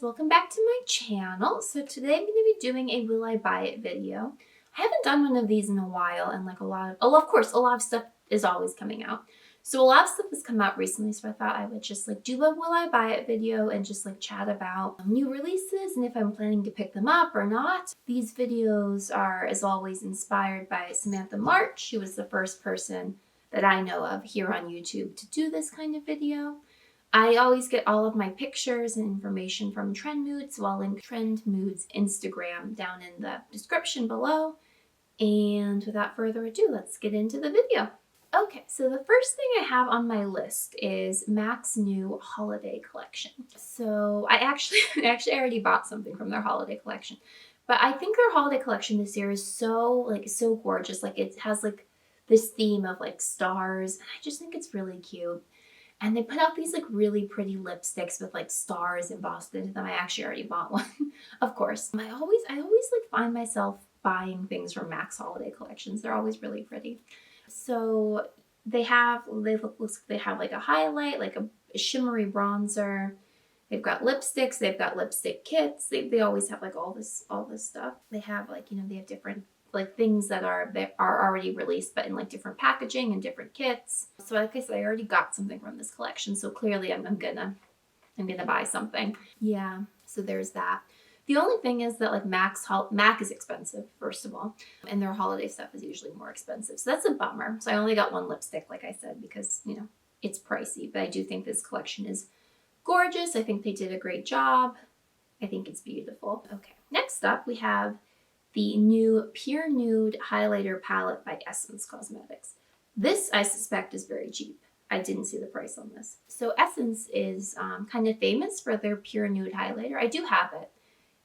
welcome back to my channel. So today I'm going to be doing a will I buy it video. I haven't done one of these in a while, and like a lot of stuff is always coming out. So a lot of stuff has come out recently, so I thought I would just like do a will I buy it video and just like chat about new releases and if I'm planning to pick them up or not. These videos are, as always, inspired by Samantha March. She was the first person that I know of here on YouTube to do this kind of video. I always get all of my pictures and information from Trend Moods, so I'll link Trend Moods Instagram down in the description below. And without further ado, let's get into the video. Okay, so the first thing I have on my list is MAC's new holiday collection. So I actually already bought something from their holiday collection, but I think their holiday collection this year is so gorgeous. Like it has like this theme of like stars, and I just think it's really cute. And they put out these like really pretty lipsticks with like stars embossed into them. I actually already bought one, of course. I always like find myself buying things from MAC's holiday collections. They're always really pretty. So they have like a highlight, like a shimmery bronzer. They've got lipsticks. They've got lipstick kits. They always have like all this stuff. They have like, they have different like things that are already released, but in like different packaging and different kits. So like I said, I already got something from this collection, so clearly I'm gonna buy something. Yeah, so there's that. The only thing is that like MAC is expensive, first of all, and their holiday stuff is usually more expensive, so that's a bummer. So I only got one lipstick, like I said, because it's pricey, but I do think this collection is gorgeous. I think they did a great job. I think it's beautiful. Okay, next up we have the new Pure Nude Highlighter Palette by Essence Cosmetics. This, I suspect, is very cheap. I didn't see the price on this. So Essence is kind of famous for their Pure Nude highlighter. I do have it.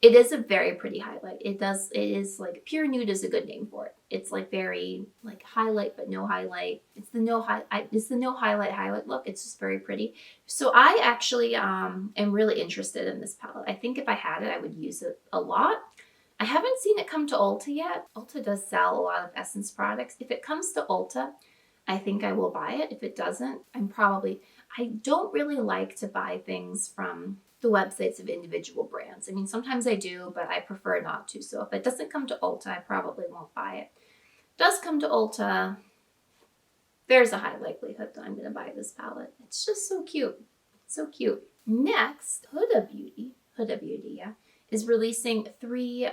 It is a very pretty highlight. It is like, Pure Nude is a good name for it. It's like very like highlight but no highlight. It's the no highlight look. It's just very pretty. So I actually am really interested in this palette. I think if I had it, I would use it a lot. I haven't seen it come to Ulta yet. Ulta does sell a lot of Essence products. If it comes to Ulta, I think I will buy it. If it doesn't, I don't really like to buy things from the websites of individual brands. I mean, sometimes I do, but I prefer not to. So if it doesn't come to Ulta, I probably won't buy it. If it does come to Ulta, there's a high likelihood that I'm going to buy this palette. It's just so cute. So cute. Next, Huda Beauty, yeah, is releasing 3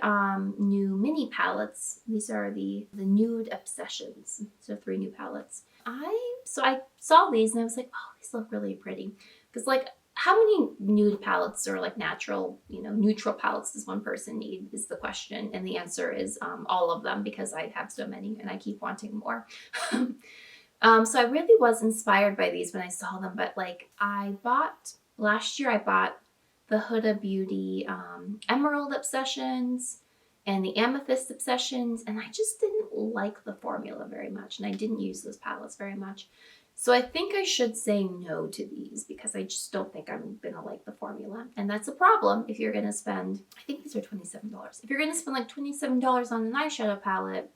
new mini palettes. These are the Nude Obsessions. So 3 new palettes. I saw these and I was like, oh, these look really pretty. Because like, how many nude palettes or like natural, neutral palettes does one person need is the question. And the answer is all of them, because I have so many and I keep wanting more. So I really was inspired by these when I saw them. But like last year I bought the Huda Beauty Emerald Obsessions and the Amethyst Obsessions, and I just didn't like the formula very much, and I didn't use those palettes very much. So I think I should say no to these, because I just don't think I'm gonna like the formula, and that's a problem if you're gonna spend, I think these are $27. If you're gonna spend like $27 on an eyeshadow palette,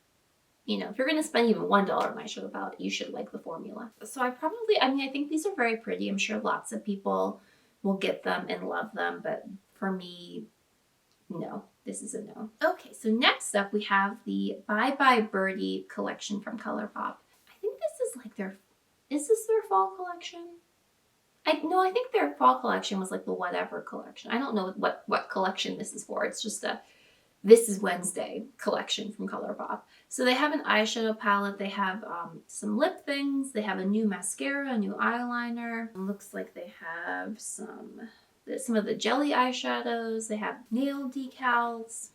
if you're gonna spend even $1 on an eyeshadow palette, you should like the formula. So I think these are very pretty. I'm sure lots of people will get them and love them, but for me, no, this is a no. Okay, so next up we have the Bye Bye Birdie collection from ColourPop. I think this is like is this their fall collection? I think their fall collection was like the whatever collection. I don't know what collection this is for. It's just This is Wednesday collection from ColourPop. So they have an eyeshadow palette. They have some lip things. They have a new mascara, a new eyeliner. It looks like they have some of the jelly eyeshadows. They have nail decals.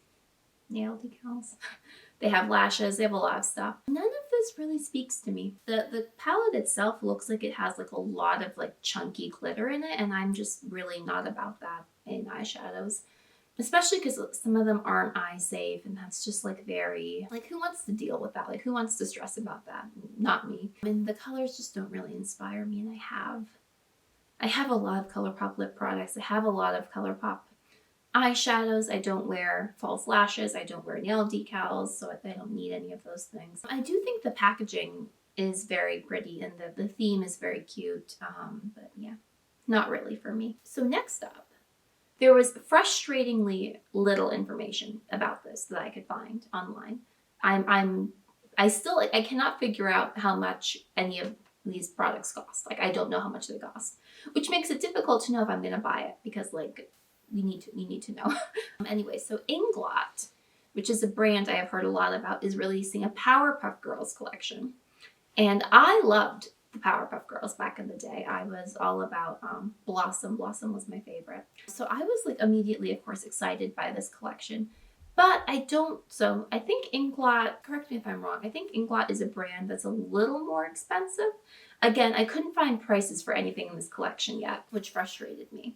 They have lashes. They have a lot of stuff. None of this really speaks to me. The palette itself looks like it has like a lot of like chunky glitter in it, and I'm just really not about that in eyeshadows. Especially because some of them aren't eye safe, and that's just like very, like, who wants to deal with that? Like, who wants to stress about that? Not me. I mean, the colors just don't really inspire me, and I have a lot of ColourPop lip products. I have a lot of ColourPop eyeshadows. I don't wear false lashes. I don't wear nail decals, so I don't need any of those things. I do think the packaging is very pretty, and the theme is very cute, but yeah, not really for me. So next up, There was frustratingly little information about this that I could find online. I cannot figure out how much any of these products cost. Like, I don't know how much they cost, which makes it difficult to know if I'm going to buy it because, like, you need to know. Anyway, so Inglot, which is a brand I have heard a lot about, is releasing a Powerpuff Girls collection. And I loved the Powerpuff Girls back in the day. I was all about Blossom. Blossom was my favorite. So I was like immediately, of course, excited by this collection. But I think Inglot, correct me if I'm wrong, I think Inglot is a brand that's a little more expensive. Again, I couldn't find prices for anything in this collection yet, which frustrated me.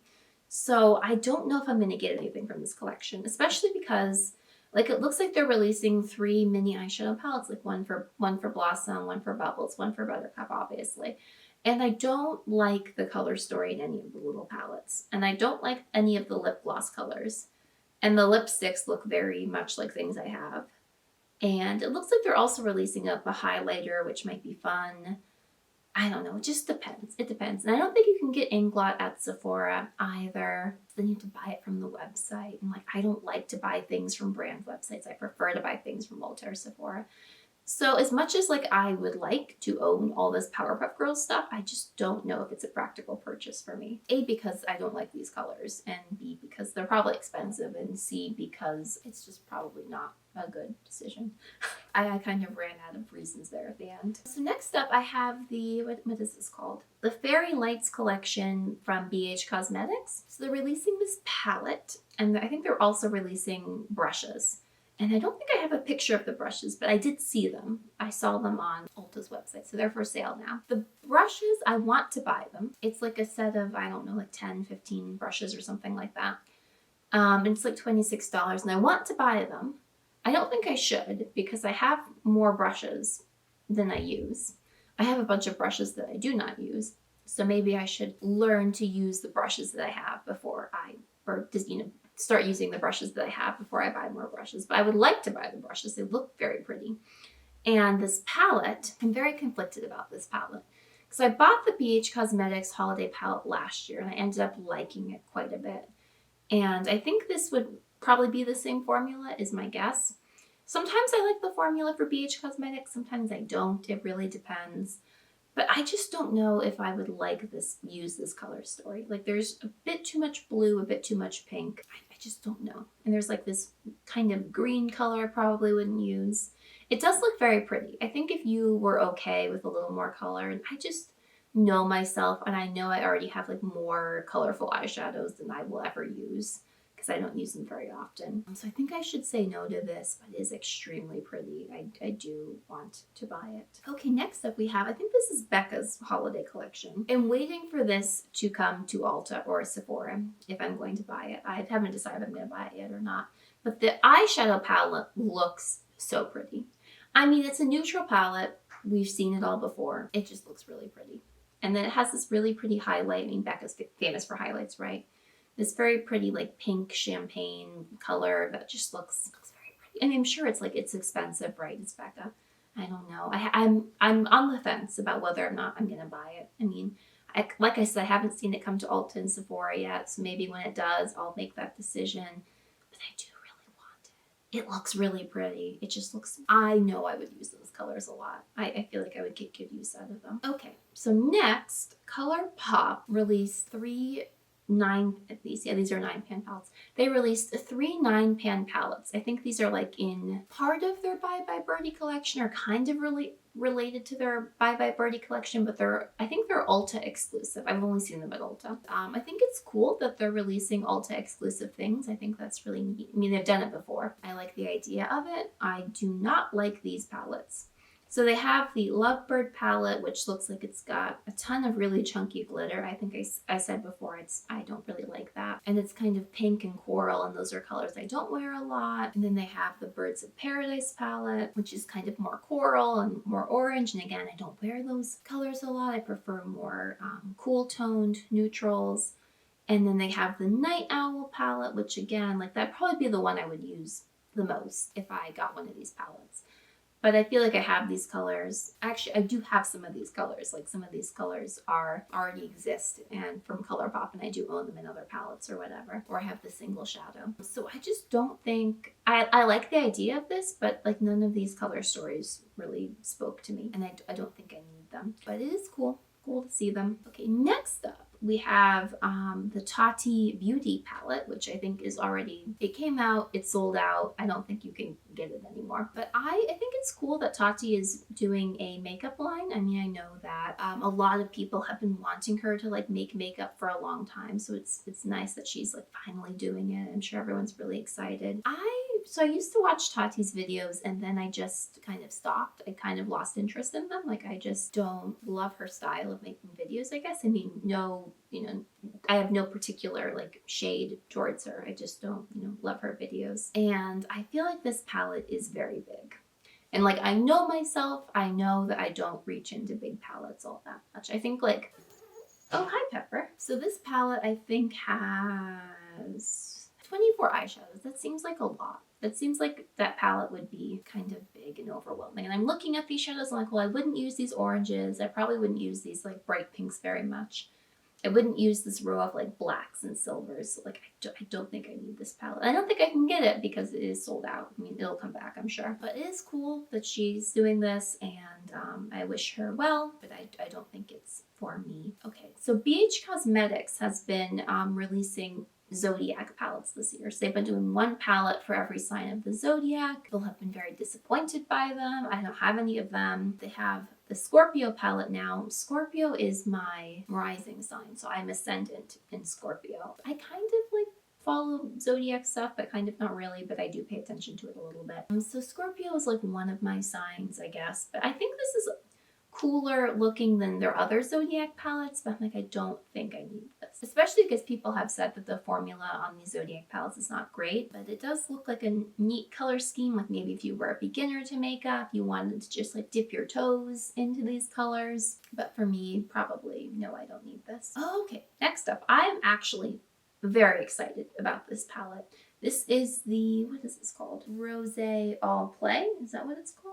So I don't know if I'm going to get anything from this collection, especially because like it looks like they're releasing 3 mini eyeshadow palettes, like one for Blossom, one for Bubbles, one for Buttercup, obviously. And I don't like the color story in any of the little palettes. And I don't like any of the lip gloss colors. And the lipsticks look very much like things I have. And it looks like they're also releasing a highlighter, which might be fun. I don't know. It just depends. It depends. And I don't think you can get Inglot at Sephora either. Then you have to buy it from the website. And like, I don't like to buy things from brand websites. I prefer to buy things from Ulta or Sephora. So as much as like I would like to own all this Powerpuff Girls stuff, I just don't know if it's a practical purchase for me. A, because I don't like these colors, and B, because they're probably expensive, and C, because it's just probably not a good decision. I kind of ran out of reasons there at the end. So next up I have the, what is this called? The Fairy Lights collection from BH Cosmetics. So they're releasing this palette, and I think they're also releasing brushes. And I don't think I have a picture of the brushes, but I did see them. I saw them on Ulta's website, so they're for sale now. The brushes, I want to buy them. It's like a set of, I don't know, like 10, 15 brushes or something like that. And it's like $26, and I want to buy them. I don't think I should because I have more brushes than I use. I have a bunch of brushes that I do not use. So maybe I should learn to use the brushes that I have before start using the brushes that I have before I buy more brushes. But I would like to buy the brushes. They look very pretty. And this palette, I'm very conflicted about this palette. Because I bought the BH Cosmetics Holiday Palette last year and I ended up liking it quite a bit. And I think this would probably be the same formula is my guess. Sometimes I like the formula for BH Cosmetics, sometimes I don't. It really depends. But I just don't know if I would like use this color story. Like there's a bit too much blue, a bit too much pink. I just don't know. And there's like this kind of green color I probably wouldn't use. It does look very pretty. I think if you were okay with a little more color, and I just know myself and I know I already have like more colorful eyeshadows than I will ever use because I don't use them very often. So I think I should say no to this, but it is extremely pretty. I do want to buy it. Okay, next up we have, I think this is Becca's holiday collection. I'm waiting for this to come to Ulta or Sephora if I'm going to buy it. I haven't decided if I'm going to buy it yet or not. But the eyeshadow palette looks so pretty. I mean, it's a neutral palette. We've seen it all before. It just looks really pretty. And then it has this really pretty highlight. I mean, Becca's famous for highlights, right? This very pretty like pink champagne color that just looks very pretty. And I'm sure it's expensive, right? It's Becca. I don't know. I'm on the fence about whether or not I'm gonna buy it. I mean, like I said, I haven't seen it come to Ulta and Sephora yet, so maybe when it does, I'll make that decision. But I do really want it. It looks really pretty. It just looks. I know I would use those colors a lot. I feel like I would get good use out of them. Okay, so next, ColourPop released these are 9-pan palettes. They released 3 9-pan palettes. I think these are like in part of their Bye Bye Birdie collection or kind of related to their Bye Bye Birdie collection, but I think they're Ulta exclusive. I've only seen them at Ulta. I think it's cool that they're releasing Ulta exclusive things. I think that's really neat. I mean, they've done it before. I like the idea of it. I do not like these palettes. So they have the Lovebird palette, which looks like it's got a ton of really chunky glitter. I think I said before, I don't really like that. And it's kind of pink and coral, and those are colors I don't wear a lot. And then they have the Birds of Paradise palette, which is kind of more coral and more orange. And again, I don't wear those colors a lot. I prefer more cool toned neutrals. And then they have the Night Owl palette, which again, like that'd probably be the one I would use the most if I got one of these palettes. but I feel like I have these colors. Actually, I do have some of these colors. Like some of these colors already exist and from ColourPop, and I do own them in other palettes or whatever. Or I have the single shadow. So I just don't think, I like the idea of this, but like none of these color stories really spoke to me. And I don't think I need them, but it is cool to see them. Okay, next up we have the Tati Beauty palette, which I think is already, it came out, it's sold out. I don't think you can get it anymore. But I think it's cool that Tati is doing a makeup line. I mean, I know that a lot of people have been wanting her to like make makeup for a long time. So it's nice that she's like finally doing it. I'm sure everyone's really excited. So I used to watch Tati's videos and then I just kind of stopped. I kind of lost interest in them. Like I just don't love her style of making videos, I guess. I mean, no, I have no particular like shade towards her. I just don't, love her videos. And I feel like this palette is very big. And like, I know myself, I know that I don't reach into big palettes all that much. I think like, oh, hi Pepper. So this palette I think has 24 eyeshadows. That seems like a lot. That seems like that palette would be kind of big and overwhelming. And I'm looking at these shadows, I'm like, well, I wouldn't use these oranges. I probably wouldn't use these like bright pinks very much. I wouldn't use this row of like blacks and silvers. So, like, I don't think I need this palette. I don't think I can get it because it is sold out. I mean, it'll come back, I'm sure. But it is cool that she's doing this, and I wish her well, but I don't think it's for me. Okay, so BH Cosmetics has been releasing zodiac palettes this year. So they've been doing one palette for every sign of the zodiac. People have been very disappointed by them. I don't have any of them. They have the Scorpio palette now. Scorpio is my rising sign, so I'm ascendant in Scorpio. I kind of like follow zodiac stuff, but kind of not really, but I do pay attention to it a little bit. So Scorpio is like one of my signs, I guess, but I think this is cooler looking than their other zodiac palettes, but I'm like, I don't think I need this. Especially because people have said that the formula on these zodiac palettes is not great, but it does look like a neat color scheme. Like maybe if you were a beginner to makeup, you wanted to just like dip your toes into these colors. But for me, probably, no, I don't need this. Okay, next up, I am actually very excited about this palette. This is the, what is this called? Rose All Play, is that what it's called?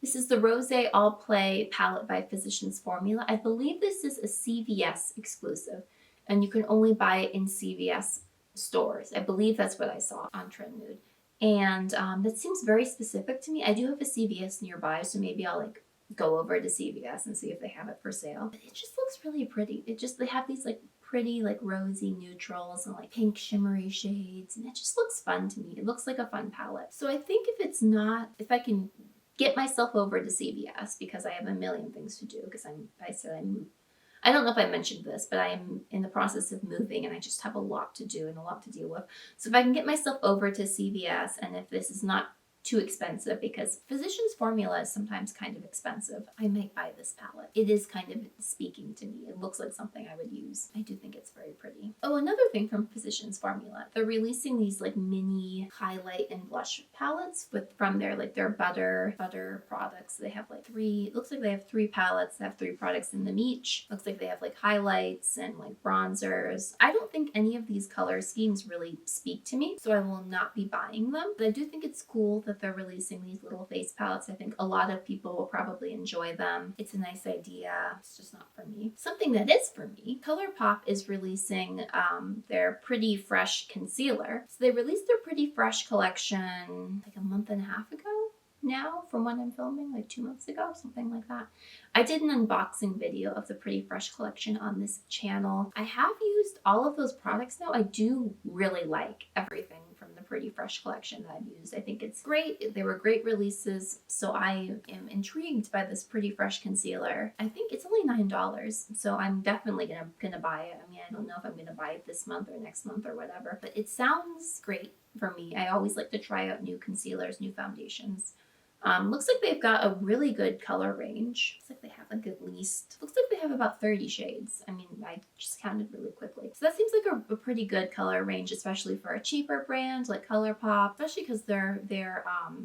This is the Rose All Play palette by Physicians Formula. I believe this is a CVS exclusive, and you can only buy it in CVS stores. I believe that's what I saw on Trendmood. And that seems very specific to me. I do have a CVS nearby, so maybe I'll like go over to CVS and see if they have it for sale. But it just looks really pretty. They have these like pretty like rosy neutrals and like pink shimmery shades, and it just looks fun to me. It looks like a fun palette. So I think if I can get myself over to CVS, because I have a million things to do, because I don't know if I mentioned this, but I am in the process of moving and I just have a lot to do and a lot to deal with. So if I can get myself over to CVS, and if this is not too expensive, because Physicians Formula is sometimes kind of expensive, I might buy this palette. It is kind of speaking to me. It looks like something I would use. I do think it's very pretty. Oh, another thing from Physicians Formula, they're releasing these like mini highlight and blush palettes from their butter products. They have like it looks like they have 3 palettes. They have 3 products in them each. Looks like they have like highlights and like bronzers. I don't think any of these color schemes really speak to me, so I will not be buying them. But I do think it's cool that they're releasing these little face palettes. I think a lot of people will probably enjoy them. It's a nice idea. It's just not for me. Something that is for me, ColourPop is releasing their Pretty Fresh concealer. So they released their Pretty Fresh collection like a month and a half ago now, from when I'm filming, like 2 months ago, something like that. I did an unboxing video of the Pretty Fresh collection on this channel. I have used all of those products now. I do really like everything from the Pretty Fresh collection that I've used. I think it's great. They were great releases, so I am intrigued by this Pretty Fresh concealer. I think it's only $9, so I'm definitely gonna buy it. I mean, I don't know if I'm gonna buy it this month or next month or whatever, but it sounds great for me. I always like to try out new concealers, new foundations. Looks like they've got a really good color range. Looks like they have like looks like they have about 30 shades. I mean, I just counted really quickly. So that seems like a pretty good color range, especially for a cheaper brand like ColourPop, especially because their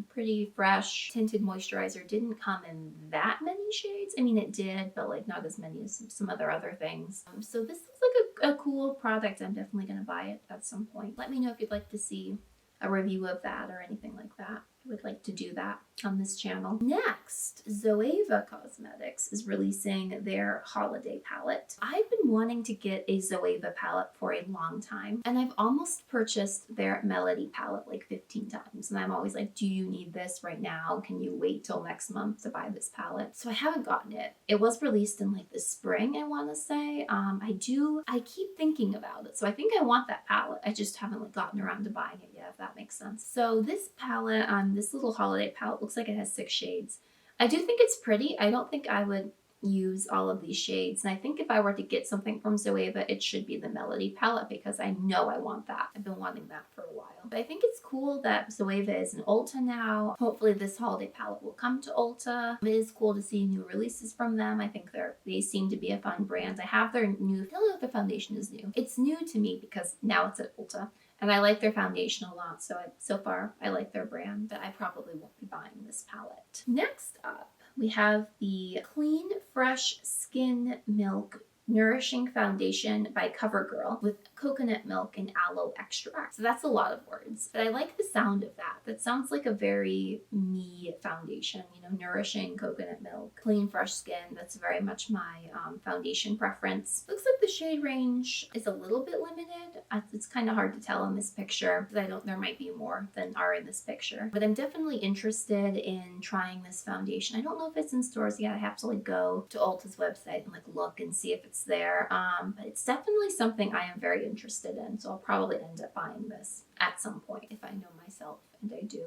Pretty Fresh tinted moisturizer didn't come in that many shades. I mean, it did, but like not as many as some other things. So this looks like a cool product. I'm definitely gonna buy it at some point. Let me know if you'd like to see a review of that or anything like that. would like to do that on this channel. Next, Zoeva Cosmetics is releasing their holiday palette. I've been wanting to get a Zoeva palette for a long time, and I've almost purchased their Melody palette like 15 times. And I'm always like, do you need this right now? Can you wait till next month to buy this palette? So I haven't gotten it. It was released in like the spring, I want to say. I keep thinking about it. So I think I want that palette. I just haven't like gotten around to buying it yet, if that makes sense. So this palette, this little holiday palette, looks like it has 6 shades. I do think it's pretty. I don't think I would use all of these shades. And I think if I were to get something from Zoeva, it should be the Melody palette because I know I want that. I've been wanting that for a while. But I think it's cool that Zoeva is in Ulta now. Hopefully this holiday palette will come to Ulta. It is cool to see new releases from them. I think they seem to be a fun brand. I have their new, I don't know if the foundation is new. It's new to me because now it's at Ulta. And I like their foundation a lot, so far I like their brand, but I probably won't be buying this palette. Next up, we have the Clean Fresh Skin Milk Nourishing Foundation by CoverGirl with coconut milk and aloe extract. So that's a lot of words, but I like the sound of that. That sounds like a very me foundation, you know, nourishing coconut milk, clean fresh skin. That's very much my foundation preference. Looks like the shade range is a little bit limited. It's kind of hard to tell in this picture because there might be more than are in this picture, but I'm definitely interested in trying this foundation. I don't know if it's in stores yet. I have to like go to Ulta's website and like look and see if it's there, but it's definitely something I am very interested in, so I'll probably end up buying this at some point if I know myself, and I do.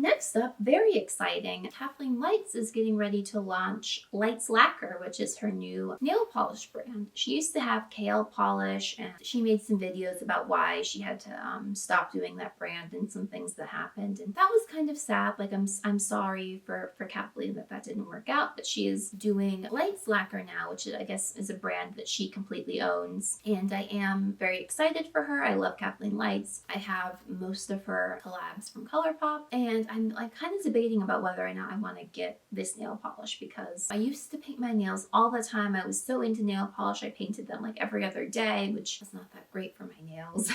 Next up, very exciting, Kathleen Lights is getting ready to launch Lights Lacquer, which is her new nail polish brand. She used to have Kale Polish, and she made some videos about why she had to stop doing that brand and some things that happened, and that was kind of sad. Like I'm sorry for Kathleen that didn't work out, but she is doing Lights Lacquer now, which I guess is a brand that she completely owns, and I am very excited for her. I love Kathleen Lights. I have most of her collabs from ColourPop, and I'm like kind of debating about whether or not I want to get this nail polish because I used to paint my nails all the time. I was so into nail polish. I painted them like every other day, which is not that great for my nails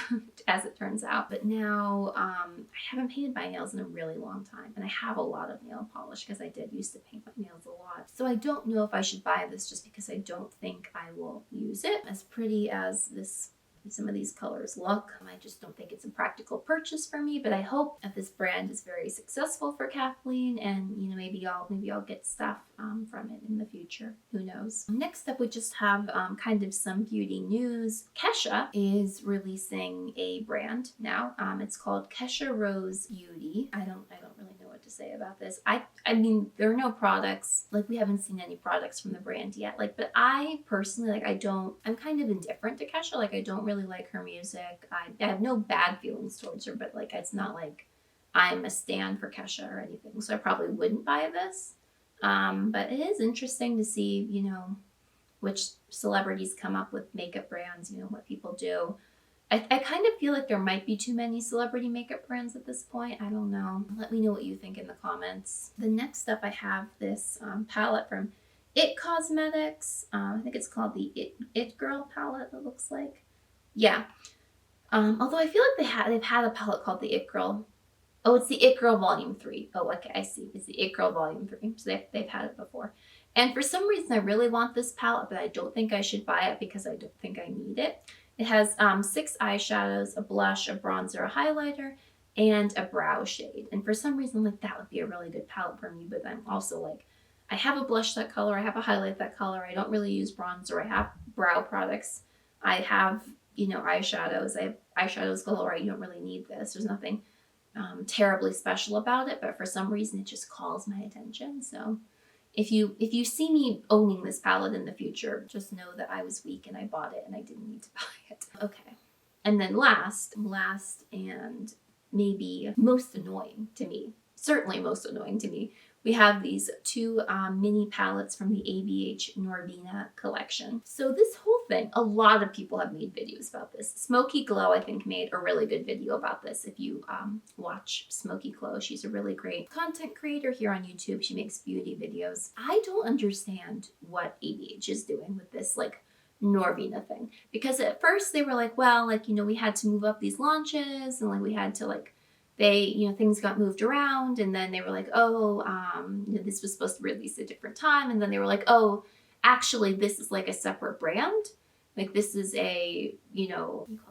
as it turns out. But now I haven't painted my nails in a really long time, and I have a lot of nail polish because I did used to paint my nails a lot. So I don't know if I should buy this just because I don't think I will use it. As pretty as some of these colors look, I just don't think it's a practical purchase for me, but I hope that this brand is very successful for Kathleen, and you know, maybe I'll get stuff from it in the future. Who knows? Next up, we just have kind of some beauty news. Kesha is releasing a brand now. It's called Kesha Rose Beauty. I don't really know what to say about this. I mean, there are no products, like we haven't seen any products from the brand yet, like, but I personally, like, I'm kind of indifferent to Kesha. Like, I don't really like her music. I have no bad feelings towards her, but like, it's not like I'm a stan for Kesha or anything, so I probably wouldn't buy this. But it is interesting to see, you know, which celebrities come up with makeup brands, you know, what people do. I kind of feel like there might be too many celebrity makeup brands at this point. I don't know. Let me know what you think in the comments. The next up, I have this palette from It Cosmetics. I think it's called the It Girl palette, it looks like. Yeah. Although I feel like they've had a palette called the It Girl. Oh, it's the It Girl Volume 3. Oh, okay, I see. It's the It Girl Volume 3. So they've had it before. And for some reason, I really want this palette, but I don't think I should buy it because I don't think I need it. It has 6 eyeshadows, a blush, a bronzer, a highlighter, and a brow shade. And for some reason, like, that would be a really good palette for me, but I'm also like, I have a blush that color, I have a highlight that color, I don't really use bronzer, I have brow products, I have, you know, eyeshadows, I have eyeshadows galore. You don't really need this. There's nothing terribly special about it, but for some reason it just calls my attention. So if you see me owning this palette in the future, just know that I was weak and I bought it and I didn't need to buy it. Okay. And then last and maybe most annoying to me, certainly most annoying to me, we have these 2 mini palettes from the ABH Norvina collection. So this whole thing, a lot of people have made videos about this. Smoky Glow, I think, made a really good video about this. If you watch Smoky Glow, she's a really great content creator here on YouTube. She makes beauty videos. I don't understand what ABH is doing with this, like, Norvina thing. Because at first they were like, well, like, you know, we had to move up these launches and like we had to like things got moved around, and then they were like, oh, this was supposed to release at a different time. And then they were like, oh, actually, this is like a separate brand. Like this is a,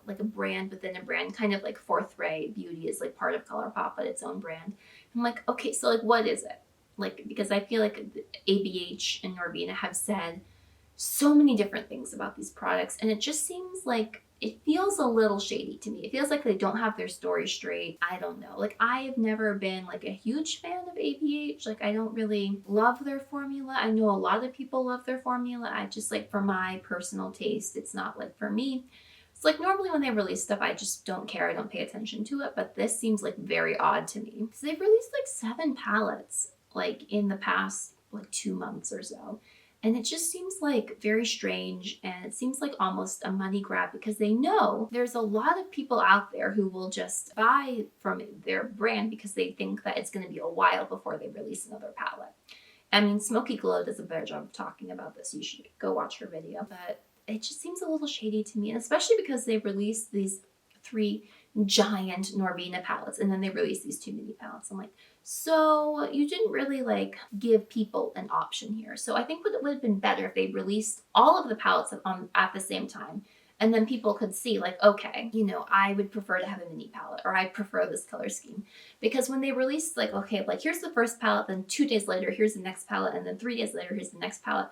like a brand within a brand, kind of like Fourth Ray Beauty is like part of ColourPop, but its own brand. I'm like, okay, so like, what is it? Like, because I feel like ABH and Norvina have said so many different things about these products, and it just seems like it feels a little shady to me. It feels like they don't have their story straight. I don't know. Like, I have never been like a huge fan of ABH. Like, I don't really love their formula. I know a lot of people love their formula. I just, like, for my personal taste, it's not like for me. It's like normally when they release stuff, I just don't care. I don't pay attention to it. But this seems like very odd to me. So they've released like 7 palettes like in the past like 2 months or so. And it just seems like very strange, and it seems like almost a money grab because they know there's a lot of people out there who will just buy from their brand because they think that it's going to be a while before they release another palette. I mean, Smoky Glow does a better job of talking about this. You should go watch her video. But it just seems a little shady to me, and especially because they released these 3 giant Norvina palettes, and then they released these 2 mini palettes. I'm like, so you didn't really like give people an option here. So I think it would have been better if they released all of the palettes at the same time, and then people could see like, okay, I would prefer to have a mini palette, or I prefer this color scheme. Because when they released like, okay, like here's the first palette, then 2 days later here's the next palette, and then 3 days later here's the next palette,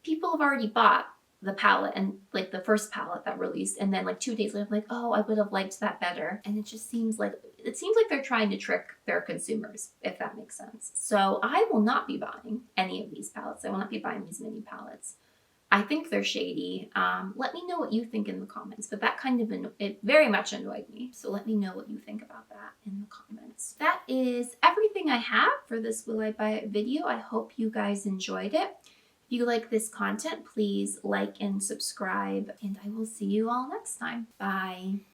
people have already bought the palette and like the first palette that released, and then like 2 days later I'm like, oh, I would have liked that better. And it just seems like they're trying to trick their consumers, if that makes sense. So I will not be buying any of these palettes. I will not be buying these mini palettes. I think they're shady. Let me know what you think in the comments, but that kind of it very much annoyed me. So let me know what you think about that in the comments. That is everything I have for this Will I Buy It video. I hope you guys enjoyed it. If you like this content, please like and subscribe, and I will see you all next time. Bye.